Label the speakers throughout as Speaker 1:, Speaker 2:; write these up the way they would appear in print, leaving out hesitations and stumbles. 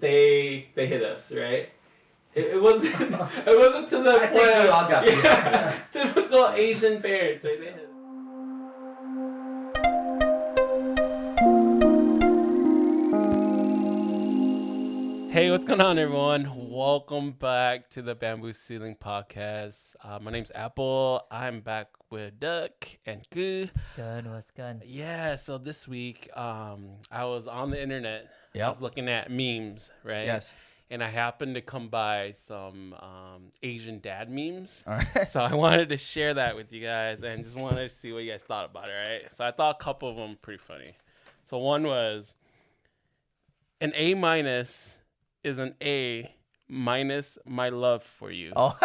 Speaker 1: they hit us, right? It wasn't it wasn't to the
Speaker 2: I
Speaker 1: point.
Speaker 2: think we all got beat up.
Speaker 1: Typical Asian parents, right? They hit. Hey, what's going on, everyone? Welcome back to the Bamboo Ceiling Podcast. My name's Apple. I'm back with Duck and Gu.
Speaker 3: Good, what's good?
Speaker 1: Yeah, so this week, I was on the internet.
Speaker 2: Yep.
Speaker 1: I was looking at memes, right?
Speaker 2: Yes.
Speaker 1: And I happened to come by some Asian dad memes.
Speaker 2: All right.
Speaker 1: So I wanted to share that with you guys and just wanted to see what you guys thought about it, right? So I thought a couple of them pretty funny. So one was, an A minus is an A minus my love for you.
Speaker 2: Oh.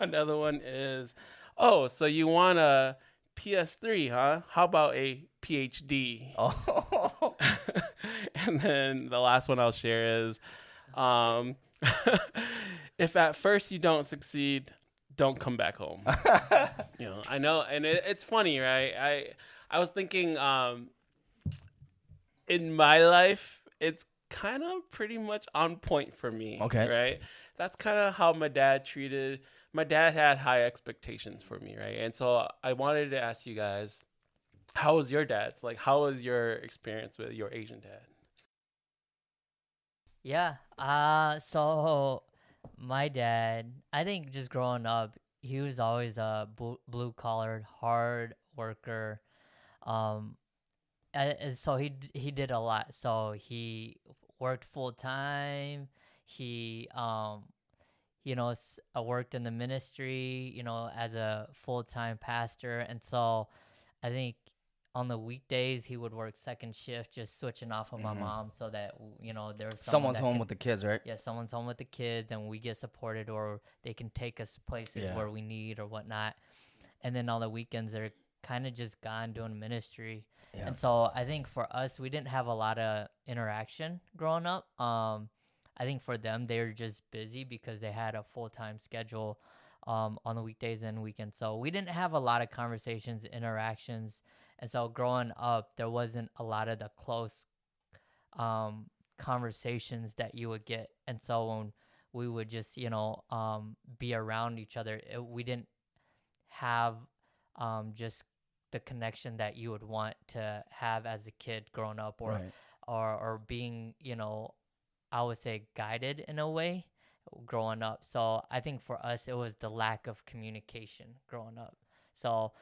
Speaker 1: Another one is, oh, so you want a PS3, huh? How about a PhD?
Speaker 2: Oh.
Speaker 1: And then the last one I'll share is, if at first you don't succeed, don't come back home. I know, and it's funny, right? I was thinking, in my life, it's kind of pretty much on point for me.
Speaker 2: Okay.
Speaker 1: Right? That's kind of how my dad treated. My dad had high expectations for me, right? And so I wanted to ask you guys, how was your dad's? Like, how was your experience with your Asian dad?
Speaker 3: Yeah, so my dad, I think just growing up, he was always a blue-collared, hard worker. And so he did a lot. So he worked full-time. He, worked in the ministry, as a full-time pastor. And so I think on the weekdays he would work second shift, just switching off of my mom, so that there was
Speaker 2: Someone's home with the kids, right?
Speaker 3: Yeah, someone's home with the kids, and we get supported, or they can take us places where we need or whatnot. And then on the weekends they're kind of just gone doing ministry.
Speaker 2: Yeah.
Speaker 3: And so I think for us, we didn't have a lot of interaction growing up. I think for them, they were just busy because they had a full-time schedule on the weekdays and weekends. So we didn't have a lot of conversations, interactions. And so growing up, there wasn't a lot of the close conversations that you would get. And so when we would just, be around each other, we didn't have just the connection that you would want to have as a kid growing up, or
Speaker 2: Right.
Speaker 3: or being, I would say guided in a way growing up. So I think for us, it was the lack of communication growing up. So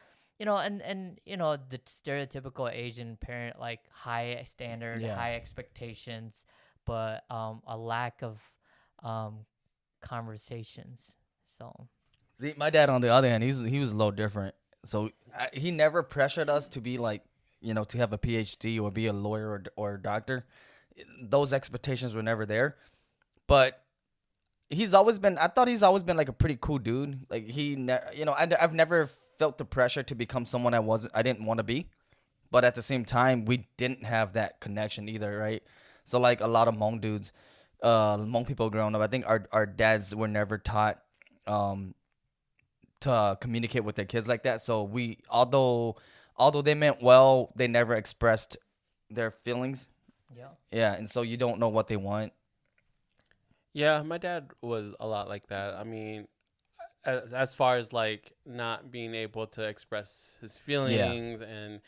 Speaker 3: and the stereotypical Asian parent, like high standard, high expectations, but a lack of conversations. So
Speaker 2: See, my dad, on the other hand, he was a little different. So he never pressured us to be like, to have a PhD or be a lawyer or a doctor. Those expectations were never there. But I thought he's always been like a pretty cool dude. Like I've never felt the pressure to become someone I didn't want to be. But at the same time, we didn't have that connection either, right? So like a lot of Hmong dudes, Hmong people growing up, I think our dads were never taught to communicate with their kids like that. So although they meant well, they never expressed their feelings. Yeah, and so you don't know what they want.
Speaker 1: Yeah, my dad was a lot like that. I mean, as far as like not being able to express his feelings and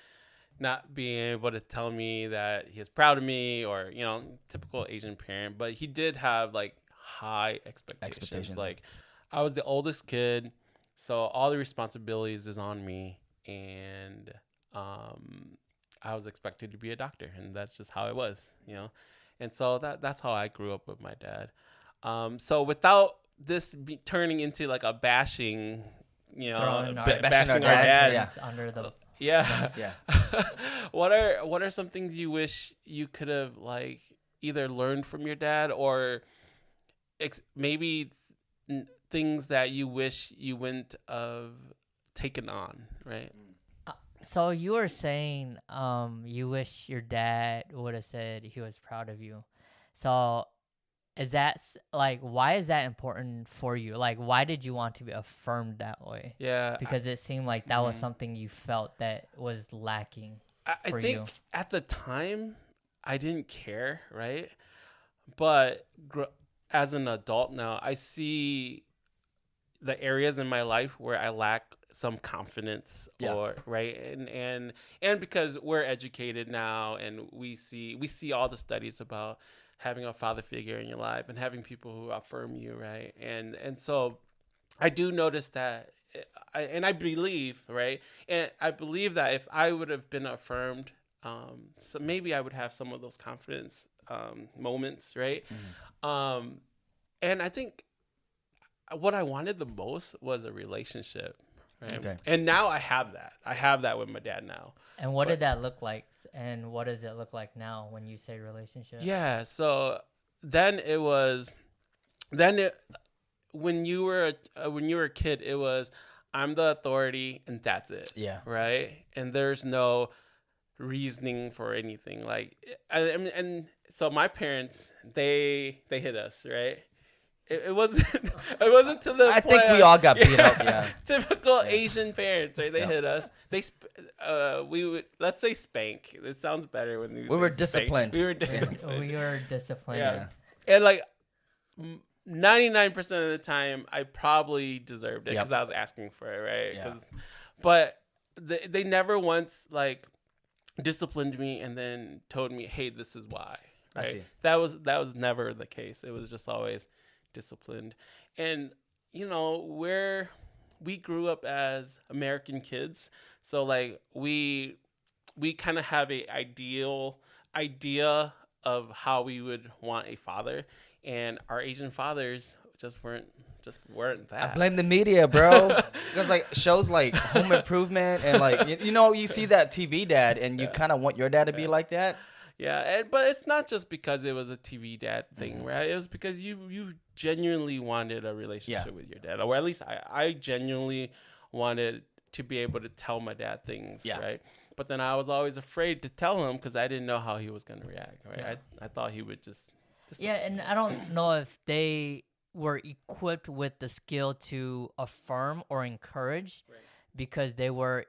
Speaker 1: not being able to tell me that he was proud of me, or typical Asian parent. But he did have like high expectations. Like, I was the oldest kid, so all the responsibilities is on me, and I was expected to be a doctor, and that's just how it was, And so that's how I grew up with my dad. So without this turning into like a bashing, bashing our dads
Speaker 3: under the
Speaker 1: yeah.
Speaker 2: Yeah.
Speaker 1: What are some things you wish you could have like either learned from your dad, or maybe things that you wish you wouldn't have taken on, right?
Speaker 3: So you were saying you wish your dad would have said he was proud of you. So is that like, why is that important for you? Like, why did you want to be affirmed that way?
Speaker 1: Yeah.
Speaker 3: Because it seemed like that was something you felt that was lacking
Speaker 1: I think
Speaker 3: you.
Speaker 1: at the time, I didn't care, right? But as an adult now, I see the areas in my life where I lack some confidence,
Speaker 2: Yeah.
Speaker 1: or right, and because we're educated now, and we see all the studies about having a father figure in your life and having people who affirm you, right? And so I do notice that, and I believe, right, and I believe that if I would have been affirmed, so maybe I would have some of those confidence moments, right? Um, and I think what I wanted the most was a relationship, right?
Speaker 2: Okay.
Speaker 1: And now I have that. I have that with my dad now.
Speaker 3: And what
Speaker 1: But-
Speaker 3: did that look like? And what does it look like now when you say relationship?
Speaker 1: Yeah. So then it was, then it, when you were a kid, it was, I'm the authority and that's it.
Speaker 2: Yeah.
Speaker 1: Right. And there's no reasoning for anything. Like, and so my parents, they hit us, right? It wasn't it wasn't to the
Speaker 2: I
Speaker 1: point
Speaker 2: think we
Speaker 1: of-
Speaker 2: all got beat up, yeah.
Speaker 1: Typical Asian parents, right? They
Speaker 2: Yeah.
Speaker 1: hit us. We would, let's say, spank. It sounds better when we
Speaker 2: were
Speaker 1: say spank.
Speaker 2: disciplined.
Speaker 1: We were disciplined.
Speaker 3: We were disciplined.
Speaker 1: Yeah. And like 99% of the time, I probably deserved it
Speaker 2: Yep.
Speaker 1: because I was asking for it, right?
Speaker 2: Yeah.
Speaker 1: But they never once like disciplined me and then told me, "Hey, this is why."
Speaker 2: I
Speaker 1: Right?
Speaker 2: see.
Speaker 1: That was never the case. It was just always disciplined. And we grew up as American kids, so like we kind of have a ideal idea of how we would want a father, and our Asian fathers just weren't that.
Speaker 2: I blame the media, bro. Because like shows like Home Improvement and like you see that TV dad, and you kind of want your dad to be like that.
Speaker 1: Yeah, but it's not just because it was a TV dad thing, right? It was because you genuinely wanted a relationship with your dad, or at least I genuinely wanted to be able to tell my dad things,
Speaker 2: Yeah.
Speaker 1: right? But then I was always afraid to tell him because I didn't know how he was going to react, right?
Speaker 3: Yeah.
Speaker 1: I thought he would just
Speaker 3: Yeah, and I don't know if they were equipped with the skill to affirm or encourage,
Speaker 1: Right.
Speaker 3: because they were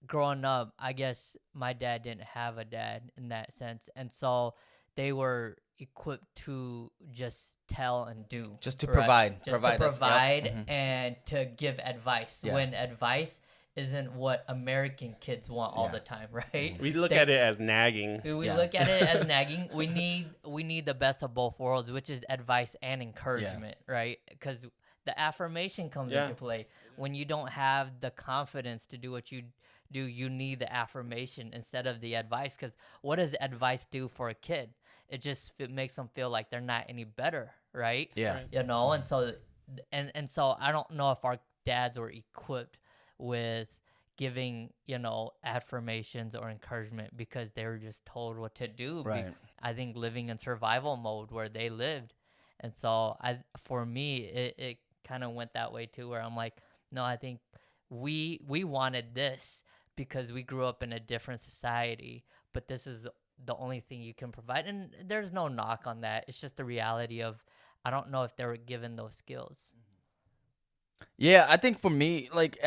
Speaker 3: growing up. I guess my dad didn't have a dad in that sense, and so they were equipped to just tell and do,
Speaker 2: Just to
Speaker 3: right?
Speaker 2: provide.
Speaker 3: just
Speaker 2: Provide
Speaker 3: to
Speaker 2: us, yep.
Speaker 3: provide
Speaker 2: Mhm.
Speaker 3: and to give advice,
Speaker 2: Yeah.
Speaker 3: when advice isn't what American kids want all
Speaker 2: Yeah.
Speaker 3: the time, right?
Speaker 1: we look
Speaker 3: They-
Speaker 1: at it as nagging.
Speaker 3: We
Speaker 2: Yeah.
Speaker 3: look at it as nagging. We need the best of both worlds, which is advice and encouragement, right? Because the affirmation comes
Speaker 1: Yeah.
Speaker 3: into play. When you don't have the confidence to do what you do, you need the affirmation instead of the advice. Because what does advice do for a kid? It makes them feel like they're not any better, right?
Speaker 2: Yeah.
Speaker 1: Right.
Speaker 3: And so I don't know if our dads were equipped with giving affirmations or encouragement, because they were just told what to do.
Speaker 2: Right.
Speaker 3: I think living in survival mode where they lived, and so for me it kind of went that way too, where I'm like, no, I think we wanted this because we grew up in a different society, but this is the only thing you can provide, and there's no knock on that. It's just the reality of, I don't know if they were given those skills.
Speaker 2: Yeah, I think for me, like,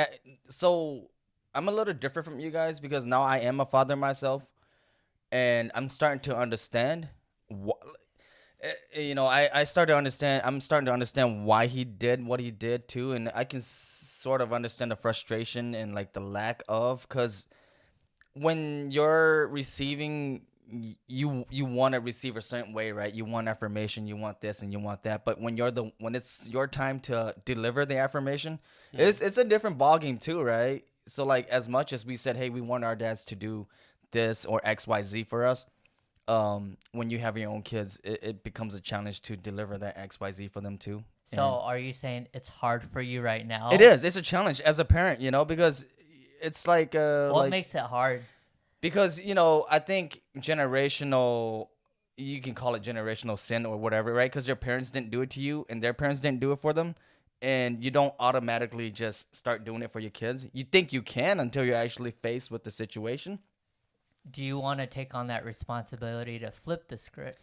Speaker 2: so I'm a little different from you guys because now I am a father myself, and I'm starting to understand what, I started to understand. I'm starting to understand why he did what he did too, and I can sort of understand the frustration and like the lack of, because when you're receiving, you want to receive a certain way, right? You want affirmation, you want this and you want that, but when it's your time to deliver the affirmation, it's a different ballgame too, right? So like, as much as we said, hey, we want our dads to do this or XYZ for us, when you have your own kids, it becomes a challenge to deliver that XYZ for them too.
Speaker 3: So are you saying it's hard for you right now?
Speaker 2: It is. It's a challenge as a parent, because it's like
Speaker 3: What makes it hard?
Speaker 2: because I think generational, you can call it generational sin or whatever, right? Because your parents didn't do it to you and their parents didn't do it for them, and you don't automatically just start doing it for your kids. You think you can until you're actually faced with the situation.
Speaker 3: Do you want to take on that responsibility to flip the script?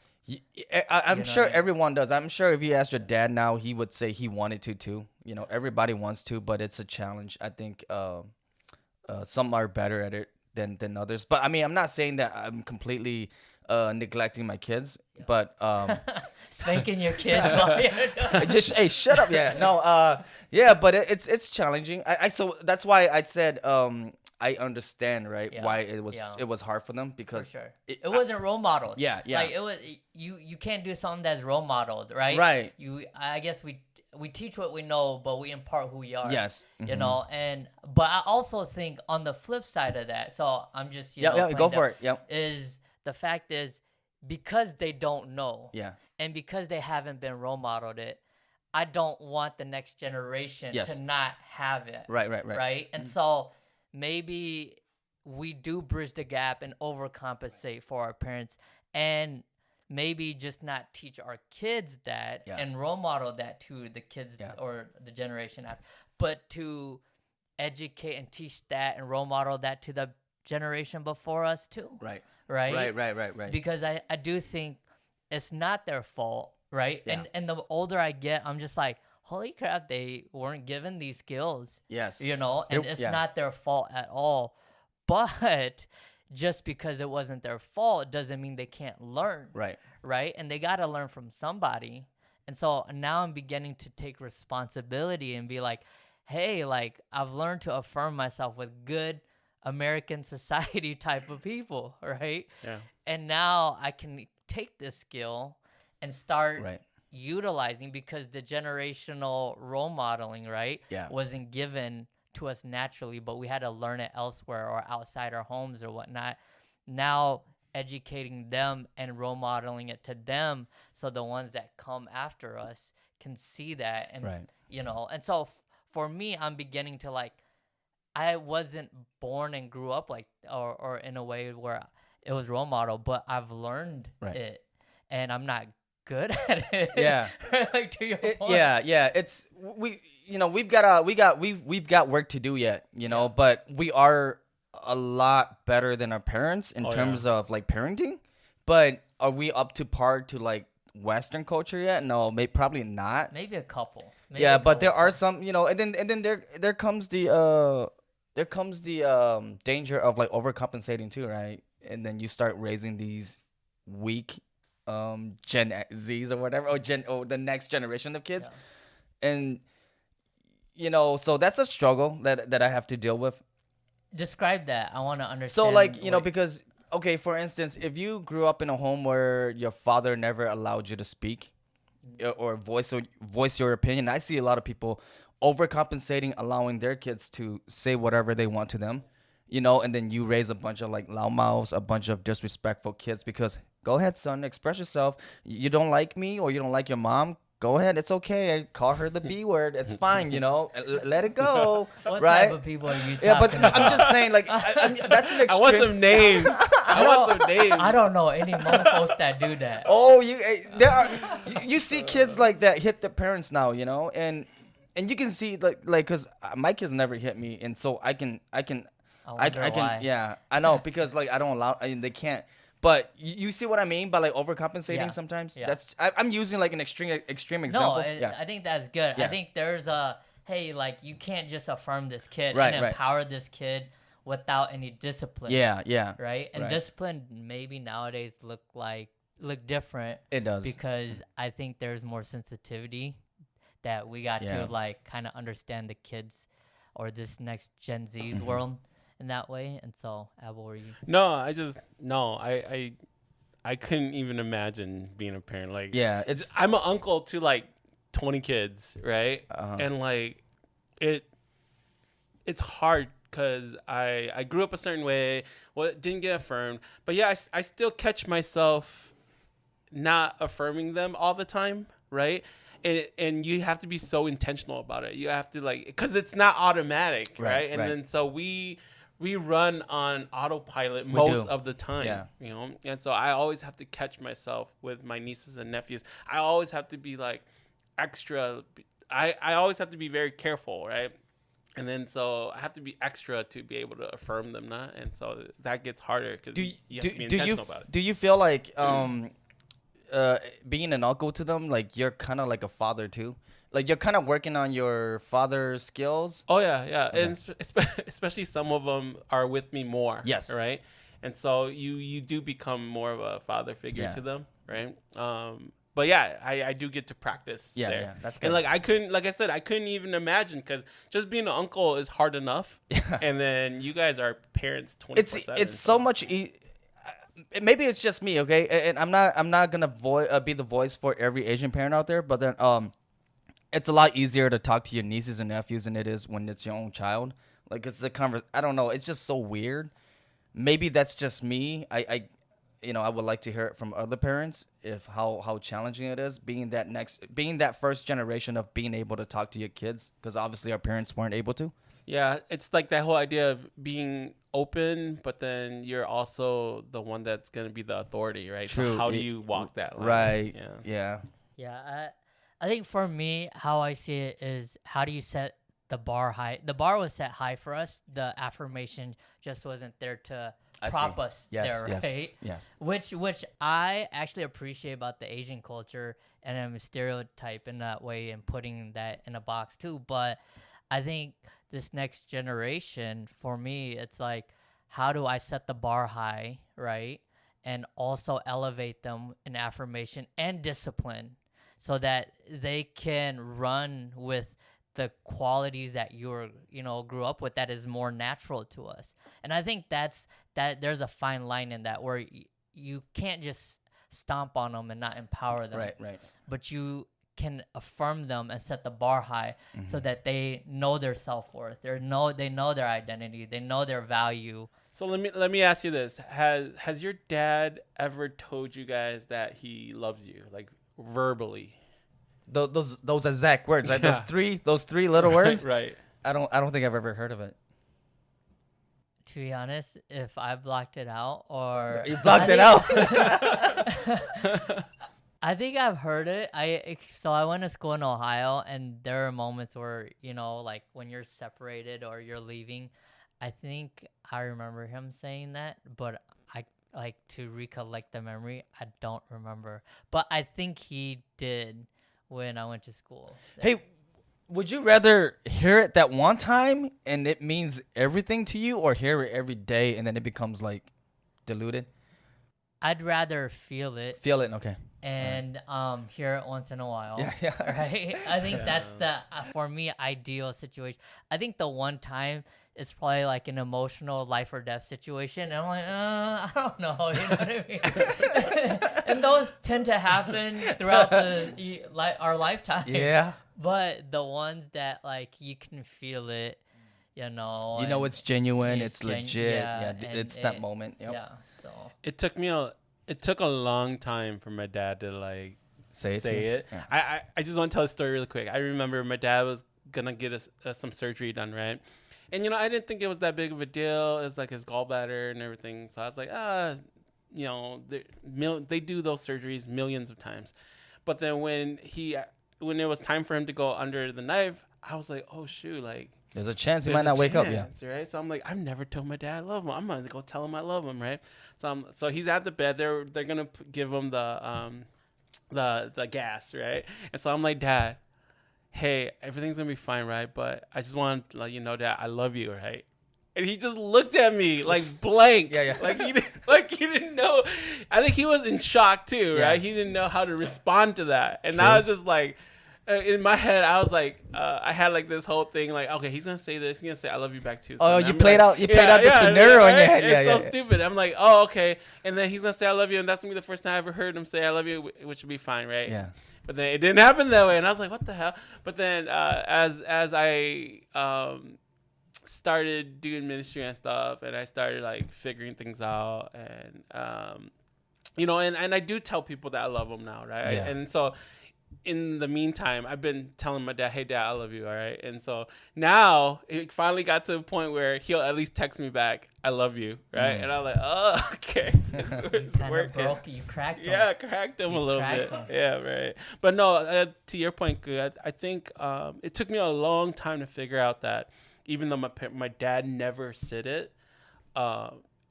Speaker 2: I'm
Speaker 3: know
Speaker 2: sure
Speaker 3: what I mean?
Speaker 2: everyone does. I'm sure if you asked your dad now, he would say he wanted to too. Everybody wants to, but it's a challenge. I think some are better at it than others. But I mean, I'm not saying that I'm completely neglecting my kids, but
Speaker 3: Spanking your kids while you're doing
Speaker 2: just hey, shut up. Yeah, no, yeah, but it's challenging. So that's why I said I understand, right?
Speaker 3: Yeah,
Speaker 2: Why
Speaker 3: yeah.
Speaker 2: it was hard for them
Speaker 3: for
Speaker 2: because
Speaker 3: sure. It wasn't role modeled.
Speaker 2: Yeah, yeah.
Speaker 3: Like it was you can't do something that's role modeled, right?
Speaker 2: Right.
Speaker 3: I guess we teach what we know, but we impart who we are.
Speaker 2: Yes.
Speaker 3: You know, but I also think on the flip side of that, so I'm just you know
Speaker 2: Yeah, go
Speaker 3: playing
Speaker 2: for it. Yeah.
Speaker 3: is the fact is because they don't know.
Speaker 2: Yeah.
Speaker 3: And because they haven't been role modeled it, I don't want the next generation
Speaker 2: Yes.
Speaker 3: to not have it.
Speaker 2: Right.
Speaker 3: Right? And so maybe we do bridge the gap and overcompensate for our parents and maybe just not teach our kids that
Speaker 2: Yeah.
Speaker 3: and role model that to the kids
Speaker 2: Yeah.
Speaker 3: or the generation after, but to educate and teach that and role model that to the generation before us too.
Speaker 2: Right.
Speaker 3: Right?
Speaker 2: Right.
Speaker 3: Because I do think it's not their fault, right?
Speaker 2: Yeah.
Speaker 3: And the older I get, I'm just like, holy crap, they weren't given these skills.
Speaker 2: Yes.
Speaker 3: You know, and it's not their fault at all. But just because it wasn't their fault doesn't mean they can't learn.
Speaker 2: Right.
Speaker 3: Right? And they got to learn from somebody. And so now I'm beginning to take responsibility and be like, hey, like I've learned to affirm myself with good American society type of people, right?
Speaker 1: Yeah.
Speaker 3: And now I can take this skill and start
Speaker 2: Right.
Speaker 3: utilizing because the generational role modeling, right,
Speaker 2: Yeah.
Speaker 3: wasn't given to us naturally, but we had to learn it elsewhere or outside our homes or whatnot. Now educating them and role modeling it to them so the ones that come after us can see that and
Speaker 2: Right.
Speaker 3: you know. And so for me, I'm beginning to like I wasn't born and grew up like or in a way where it was role model, but I've learned
Speaker 2: Right.
Speaker 3: it and I'm not good at it.
Speaker 2: Yeah.
Speaker 3: Like to your point.
Speaker 2: Yeah. It's we've got work to do yet, but we are a lot better than our parents in terms of like parenting. But are we up to par to like Western culture yet? No, probably not.
Speaker 3: Maybe a couple.
Speaker 2: Yeah, but there are some, and then there comes the danger of like overcompensating too, right? And then you start raising these weak Gen Zs or whatever, or the next generation of kids.
Speaker 3: Yeah.
Speaker 2: And so that's a struggle that I have to deal with.
Speaker 3: Describe that. I want to understand.
Speaker 2: So like, because okay, for instance, if you grew up in a home where your father never allowed you to speak or voice your opinion, I see a lot of people overcompensating, allowing their kids to say whatever they want to them, and then you raise a bunch of like loudmouths, a bunch of disrespectful kids because go ahead, son, express yourself. You don't like me or you don't like your mom, go ahead, it's okay. I call her the B word. It's fine, let it go.
Speaker 3: What
Speaker 2: right?
Speaker 3: type of people are you talking
Speaker 2: Yeah, but
Speaker 3: about?
Speaker 2: I'm just saying, like, that's an extreme.
Speaker 1: I want some names. I want some names.
Speaker 3: I don't know any folks that do that.
Speaker 2: Oh, you see kids like that hit their parents now, and you can see like because my kids never hit me, and so I can
Speaker 3: I can why.
Speaker 2: Yeah, I know because like I don't allow, they can't. But you see what I mean by like overcompensating
Speaker 3: Yeah.
Speaker 2: sometimes.
Speaker 3: Yeah.
Speaker 2: That's I'm using like an extreme example.
Speaker 3: No,
Speaker 2: Yeah.
Speaker 3: I think that's good.
Speaker 2: Yeah.
Speaker 3: I think there's hey, like you can't just affirm this kid
Speaker 2: Right,
Speaker 3: and
Speaker 2: right.
Speaker 3: empower this kid without any discipline.
Speaker 2: Yeah.
Speaker 3: Right? And
Speaker 2: Right.
Speaker 3: discipline maybe nowadays look different
Speaker 2: It does.
Speaker 3: because I think there's more sensitivity that we got
Speaker 2: Yeah.
Speaker 3: to like kind of understand the kids or this next Gen Z's
Speaker 2: Mm-hmm.
Speaker 3: world in that way. And so, Abel, were you?
Speaker 1: No, I couldn't even imagine being a parent. Like,
Speaker 2: Yeah, it's
Speaker 1: I'm an uncle to like 20 kids, right?
Speaker 2: Uh-huh.
Speaker 1: And like, it's hard because I grew up a certain way. Well, it didn't get affirmed, but yeah, I still catch myself not affirming them all the time, right? And you have to be so intentional about it. You have to like, because it's not automatic, right? And
Speaker 2: right.
Speaker 1: then so we run on autopilot
Speaker 2: We
Speaker 1: most
Speaker 2: do.
Speaker 1: of the time,
Speaker 2: Yeah.
Speaker 1: And so I always have to catch myself with my nieces and nephews. I always have to be like extra. I always have to be very careful, right? And then so I have to be extra to be able to affirm them, not, and so that gets harder because you have to be intentional about it.
Speaker 2: Do you feel like being an uncle to them, like you're kind of like a father too? Like you're kind of working on your father's skills?
Speaker 1: Oh yeah, and especially some of them are with me more.
Speaker 2: Yes.
Speaker 1: Right. and so you do become more of a father figure
Speaker 2: Yeah.
Speaker 1: to them, right? But yeah, I do get to practice
Speaker 2: Yeah,
Speaker 1: there.
Speaker 2: yeah, that's good.
Speaker 1: And like I couldn't, like I said, I couldn't even imagine, because just being an uncle is hard enough,
Speaker 2: Yeah.
Speaker 1: and then you guys are parents 24/7.
Speaker 2: It's so much. Maybe it's just me, okay? And I'm not gonna be the voice for every Asian parent out there, but then it's a lot easier to talk to your nieces and nephews than it is when it's your own child. Like it's I don't know. It's just so weird. Maybe that's just me. I would like to hear it from other parents if how challenging it is being that first generation of being able to talk to your kids, because obviously our parents weren't able to.
Speaker 1: Yeah, it's like that whole idea of being open, but then you're also the one that's going to be the authority, right?
Speaker 2: True.
Speaker 1: So how do you walk that line?
Speaker 2: Right.
Speaker 1: Yeah.
Speaker 2: Yeah.
Speaker 3: Yeah, I think for me, how I see it is, how do you set the bar high? The bar was set high for us. The affirmation just wasn't there to
Speaker 2: I
Speaker 3: prop
Speaker 2: see.
Speaker 3: us
Speaker 2: Yes,
Speaker 3: there,
Speaker 2: yes,
Speaker 3: right?
Speaker 2: yes.
Speaker 3: Which I actually appreciate about the Asian culture, and I'm a stereotype in that way and putting that in a box too. But I think this next generation, for me, it's like, how do I set the bar high, right? And also elevate them in affirmation and discipline, so that they can run with the qualities that grew up with, that is more natural to us. And I think that there's a fine line in that, where you can't just stomp on them and not empower them.
Speaker 2: Right.
Speaker 3: But you can affirm them and set the bar high, so that they know their self-worth. They know their identity. They know their value.
Speaker 1: So let me ask you this: Has your dad ever told you guys that he loves you, like verbally?
Speaker 2: Those exact words, right?
Speaker 1: Yeah.
Speaker 2: Those three little words.
Speaker 1: Right.
Speaker 2: I don't think I've ever heard of it.
Speaker 3: To be honest, if I blocked it out, or
Speaker 2: You blocked it out.
Speaker 3: I think I've heard it. So I went to school in Ohio, and there are moments where, like when you're separated or you're leaving, I think I remember him saying that, but I like to recollect the memory. I don't remember, but I think he did when I went to school.
Speaker 2: Hey, would you rather hear it that one time and it means everything to you, or hear it every day and then it becomes like diluted?
Speaker 3: I'd rather feel it
Speaker 2: Feel it, okay.
Speaker 3: and hear it once in a while.
Speaker 2: Yeah.
Speaker 3: Right? I think that's the for me ideal situation. I think the one time is probably like an emotional life or death situation, and I'm like, I don't know, you know what I mean? And those tend to happen throughout our lifetime.
Speaker 2: Yeah.
Speaker 3: But the ones that like you can feel it,
Speaker 2: It's genuine, it's legit. Yeah,
Speaker 3: and
Speaker 2: it's that moment. Yep.
Speaker 3: Yeah. So
Speaker 1: It took a long time for my dad to like
Speaker 2: Say
Speaker 1: say
Speaker 2: to you?
Speaker 1: it.
Speaker 2: Yeah.
Speaker 1: I just want to tell a story really quick. I remember my dad was gonna get us some surgery done, right? And I didn't think it was that big of a deal. It's like his gallbladder and everything. So I was like, they do those surgeries millions of times. But then when it was time for him to go under the knife, I was like, oh shoot, like
Speaker 2: There's a chance he
Speaker 1: there's
Speaker 2: might not
Speaker 1: a
Speaker 2: wake up. Yeah.
Speaker 1: chance, right? So I'm like, I've never told my dad I love him. I'm gonna go tell him I love him, right? So he's at the bed. They're gonna give him the gas, right? And so I'm like, Dad, hey, everything's gonna be fine, right? But I just want to let you know that I love you, right? And he just looked at me like blank.
Speaker 2: Yeah.
Speaker 1: Like he didn't know. I think he was in shock too,
Speaker 2: Yeah.
Speaker 1: right? He didn't know how to respond to that. And
Speaker 2: True.
Speaker 1: I was just like, in my head, I was like, I had like this whole thing, like, okay, he's gonna say this, he's gonna say I love you back too. So
Speaker 2: Oh,
Speaker 1: then
Speaker 2: you
Speaker 1: I'm
Speaker 2: played
Speaker 1: like,
Speaker 2: out the scenario in your head.
Speaker 1: It's
Speaker 2: Yeah.
Speaker 1: so stupid. I'm like, oh, okay. And then he's gonna say I love you, and that's gonna be the first time I ever heard him say I love you, which would be fine, right?
Speaker 2: Yeah.
Speaker 1: But then it didn't happen that way, and I was like, what the hell? But then as I started doing ministry and stuff, and I started like figuring things out, and and I do tell people that I love them now, right?
Speaker 2: Yeah.
Speaker 1: And so in the meantime, I've been telling my dad, hey dad, I love you, all right? And so now it finally got to a point where he'll at least text me back, I love you, right? And I'm like, oh, okay. It's
Speaker 3: kind of
Speaker 1: working.
Speaker 3: broke. You cracked them.
Speaker 1: Yeah, cracked him a little bit.
Speaker 3: cracked him.
Speaker 1: Yeah, right. But no, to your point, good. I think it took me a long time to figure out that even though my dad never said it,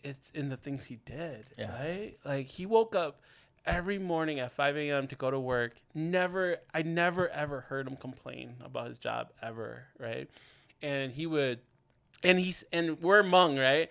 Speaker 1: it's in the things he did, right? Like he woke up every morning at 5 a.m. to go to work. I never ever heard him complain about his job ever, right? And he would, and we're Hmong, right?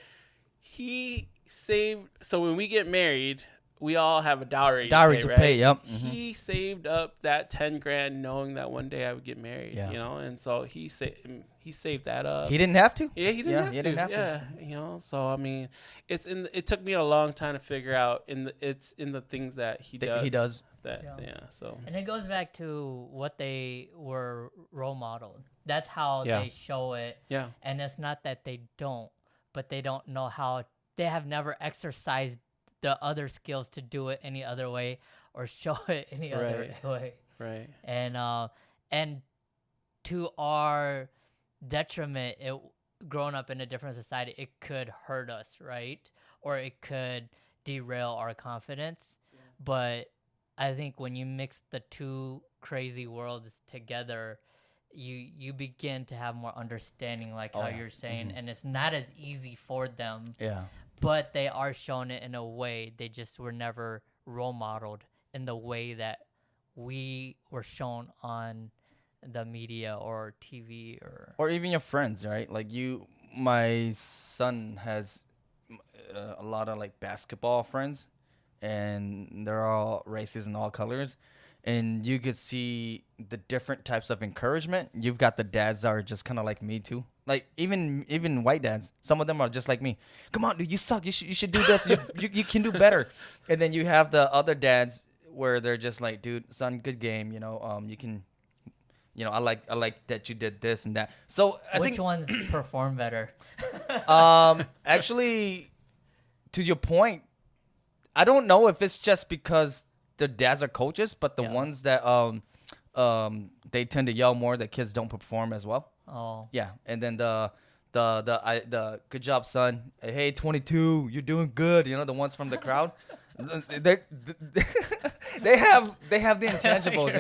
Speaker 1: He saved. So when we get married, we all have a dowry.
Speaker 2: Dowry
Speaker 1: to
Speaker 2: to
Speaker 1: pay,
Speaker 2: pay,
Speaker 1: right?
Speaker 2: yep.
Speaker 1: He saved up that 10 grand, knowing that one day I would get married.
Speaker 2: Yeah.
Speaker 1: You know, and so he saved that up.
Speaker 2: He didn't have to.
Speaker 1: Yeah, he didn't
Speaker 2: Yeah,
Speaker 1: have
Speaker 2: he
Speaker 1: to.
Speaker 2: didn't have to.
Speaker 1: Yeah, you know. So I mean, it took me a long time to figure out it's in the things that he does.
Speaker 2: He does.
Speaker 1: That
Speaker 3: Yeah.
Speaker 1: yeah. So
Speaker 3: And it goes back to what they were role modeled. That's how
Speaker 1: Yeah.
Speaker 3: they show it.
Speaker 1: yeah.
Speaker 3: And it's not that they don't, but they don't know how. They have never exercised the other skills to do it any other way or show it any other way.
Speaker 1: Right.
Speaker 3: And to our detriment, growing up in a different society, it could hurt us, right? Or it could derail our confidence. But I think when you mix the two crazy worlds together, you begin to have more understanding, like how you're saying, and it's not as easy for them,
Speaker 2: Yeah.
Speaker 3: but they are shown it in a way. They just were never role modeled in the way that we were shown on the media or TV
Speaker 2: Or even your friends, right? Like my son has a lot of like basketball friends, and they're all races and all colors, and you could see the different types of encouragement. You've got the dads that are just kind of like me too, like even white dads. Some of them are just like me. Come on, dude, you suck. You should do this. You can do better. And then you have the other dads where they're just like, dude, son, good game. You can. I like that you did this and that. So I
Speaker 3: Which
Speaker 2: think
Speaker 3: ones perform better?
Speaker 2: actually, to your point, I don't know if it's just because the dads are coaches, but the ones that they tend to yell more, the kids don't perform as well.
Speaker 3: Oh,
Speaker 2: Yeah, and then the good job, son. Hey, 22, you're doing good. The ones from the crowd. They have the intangibles,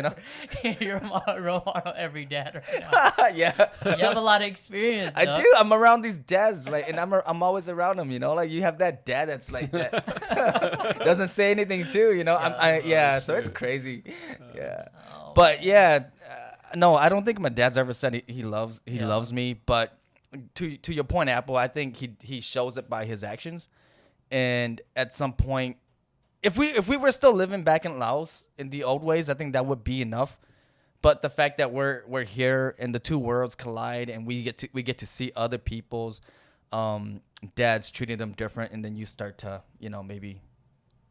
Speaker 3: You're a role model every dad right now.
Speaker 2: Yeah.
Speaker 3: You have a lot of experience.
Speaker 2: I
Speaker 3: though.
Speaker 2: do. I'm around these dads, and I'm always around them. Like you have that dad that's like that, doesn't say anything too. So it's crazy. Yeah,
Speaker 3: Oh,
Speaker 2: but yeah, no, I don't think my dad's ever said he loves me. But to your point, Apple, I think he shows it by his actions, and at some point, if we were still living back in Laos in the old ways, I think that would be enough. But the fact that we're here and the two worlds collide, and we get to see other people's dads treating them different, and then you start to maybe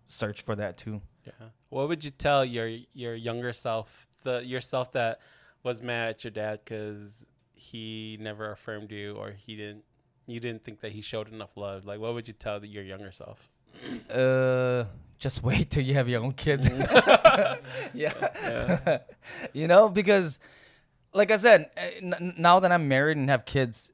Speaker 2: search for that too.
Speaker 1: Yeah. What would you tell your younger self, yourself that was mad at your dad because he never affirmed you, or you didn't think that he showed enough love? Like, what would you tell your younger self?
Speaker 2: Just wait till you have your own kids.
Speaker 1: Yeah.
Speaker 2: Because like I said, now that I'm married and have kids,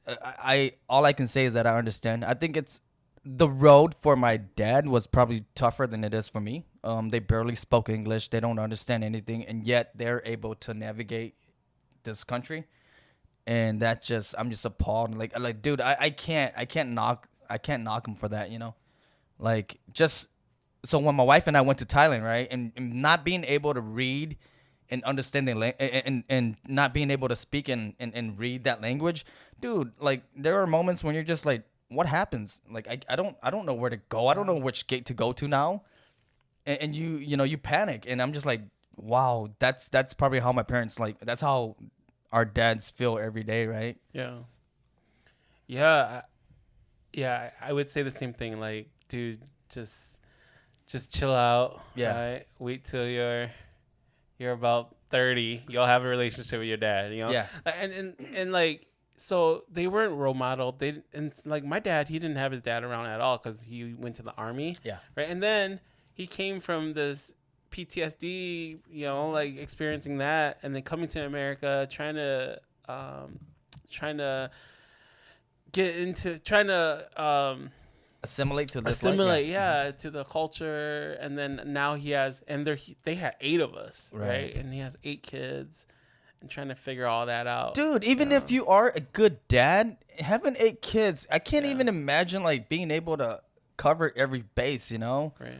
Speaker 2: all I can say is that I understand. I think it's the road for my dad was probably tougher than it is for me. They barely spoke English. They don't understand anything, and yet they're able to navigate this country. And I'm just appalled. Like, dude, I can't knock him for that. Like, just so when my wife and I went to Thailand, right, and not being able to read and understand and not being able to speak and read that language, dude, like there are moments when you're just like, what happens? Like I don't know where to go. I don't know which gate to go to now, and you panic, and I'm just like, wow, that's probably how my parents that's how our dads feel every day, right?
Speaker 1: Yeah. I would say the same thing. Like, dude, just chill out.
Speaker 2: Yeah.
Speaker 1: Right? Wait till you're about 30. You'll have a relationship with your dad.
Speaker 2: Yeah.
Speaker 1: And like, so they weren't role modeled. Like my dad, he didn't have his dad around at all because he went to the army.
Speaker 2: Yeah.
Speaker 1: Right. And then he came from this PTSD, like experiencing that, and then coming to America, trying to
Speaker 2: Assimilate to this.
Speaker 1: assimilate, to the culture, and then now they had 8 of us, right? And he has 8 kids, and trying to figure all that out.
Speaker 2: Dude, even if you are a good dad, having 8 kids, I can't even imagine like being able to cover every base,
Speaker 1: Right.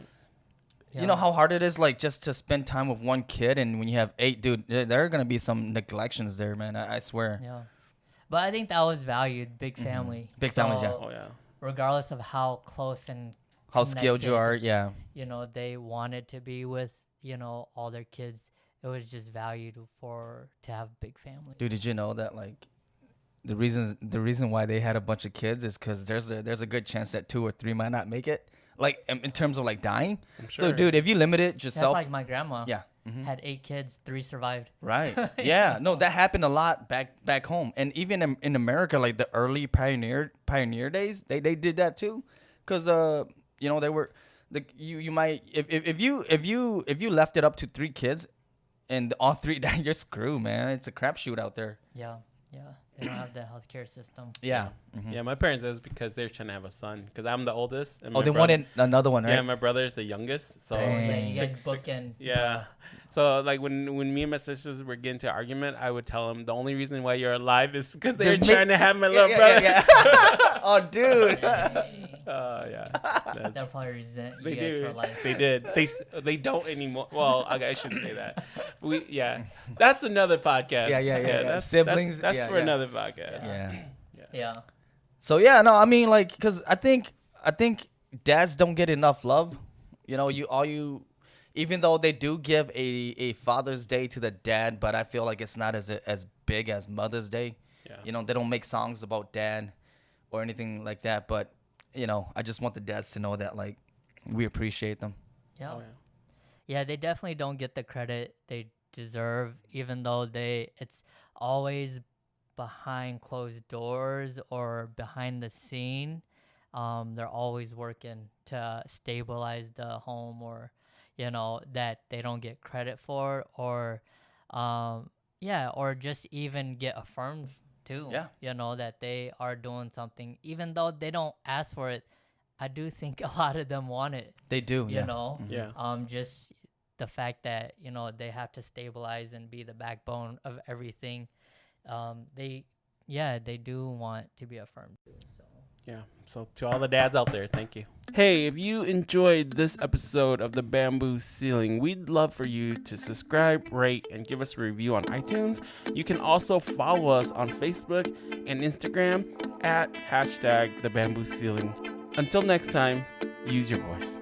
Speaker 2: You know how hard it is, like, just to spend time with one kid, and when you have 8, dude, there are gonna be some neglections there, man. I swear.
Speaker 3: Yeah, but I think that was valued. Big family.
Speaker 2: Big families, yeah.
Speaker 1: Oh yeah.
Speaker 3: Regardless of how close and
Speaker 2: how skilled you are.
Speaker 3: connected.
Speaker 2: Yeah.
Speaker 3: You know, they wanted to be with, all their kids. It was just valued to have big family.
Speaker 2: Dude, did you know that like the reason why they had a bunch of kids is because there's a good chance that 2 or 3 might not make it, like in terms of like dying.
Speaker 1: I'm
Speaker 2: So
Speaker 1: sure.
Speaker 2: dude, if you limit it
Speaker 3: That's
Speaker 2: yourself,
Speaker 3: like my grandma.
Speaker 2: yeah. Mhm.
Speaker 3: Had 8 kids, 3 survived.
Speaker 2: Right. Yeah. No, that happened a lot back home, and even in America, like the early pioneer days, they did that too, because they were you might if you left it up to 3 kids, and all 3 died, you're screwed, man. It's a crapshoot out there.
Speaker 3: Yeah. They don't have the healthcare system.
Speaker 2: Yeah.
Speaker 1: Yeah, my parents, it was because they were trying to have a son. Because I'm the oldest. And
Speaker 2: Oh,
Speaker 1: my
Speaker 2: they
Speaker 1: brother-
Speaker 2: wanted another one, right?
Speaker 1: Yeah, my brother's the youngest. So
Speaker 2: Dang.
Speaker 3: Yeah,
Speaker 2: Mm.
Speaker 3: you guys bookend.
Speaker 1: yeah. So like when me and my sisters were getting into an argument, I would tell them the only reason why you're alive is because they were
Speaker 2: They make-
Speaker 1: trying to have my little brother.
Speaker 2: Oh, dude.
Speaker 1: Yeah. That's-
Speaker 3: They'll probably resent
Speaker 1: They
Speaker 3: you guys
Speaker 1: do.
Speaker 3: for life.
Speaker 1: They did. They don't anymore. Well, I shouldn't say that. That's another podcast.
Speaker 2: Yeah.
Speaker 1: That's,
Speaker 2: Siblings,
Speaker 1: That's
Speaker 2: yeah,
Speaker 1: for
Speaker 2: yeah.
Speaker 1: another podcast.
Speaker 2: Yeah.
Speaker 3: Yeah.
Speaker 2: So yeah, no, I mean like, cause I think dads don't get enough love. Even though they do give a Father's Day to the dad, but I feel like it's not as big as Mother's Day.
Speaker 1: Yeah.
Speaker 2: They don't make songs about dad or anything like that. But I just want the dads to know that like we appreciate them.
Speaker 3: Yeah.
Speaker 1: Oh,
Speaker 3: Yeah, they definitely don't get the credit they deserve, even though it's always behind closed doors or behind the scene. They're always working to stabilize the home, or that they don't get credit for, or or just even get affirmed too.
Speaker 2: Yeah.
Speaker 3: That they are doing something, even though they don't ask for it. I do think a lot of them want it.
Speaker 2: They do.
Speaker 3: You
Speaker 2: Yeah.
Speaker 3: know.
Speaker 1: Yeah.
Speaker 3: Just the fact that they have to stabilize and be the backbone of everything. They do want to be affirmed too. So
Speaker 1: Yeah. So to all the dads out there, thank you. Hey, if you enjoyed this episode of The Bamboo Ceiling, we'd love for you to subscribe, rate, and give us a review on iTunes. You can also follow us on Facebook and Instagram at #TheBambooCeiling. Until next time, use your voice.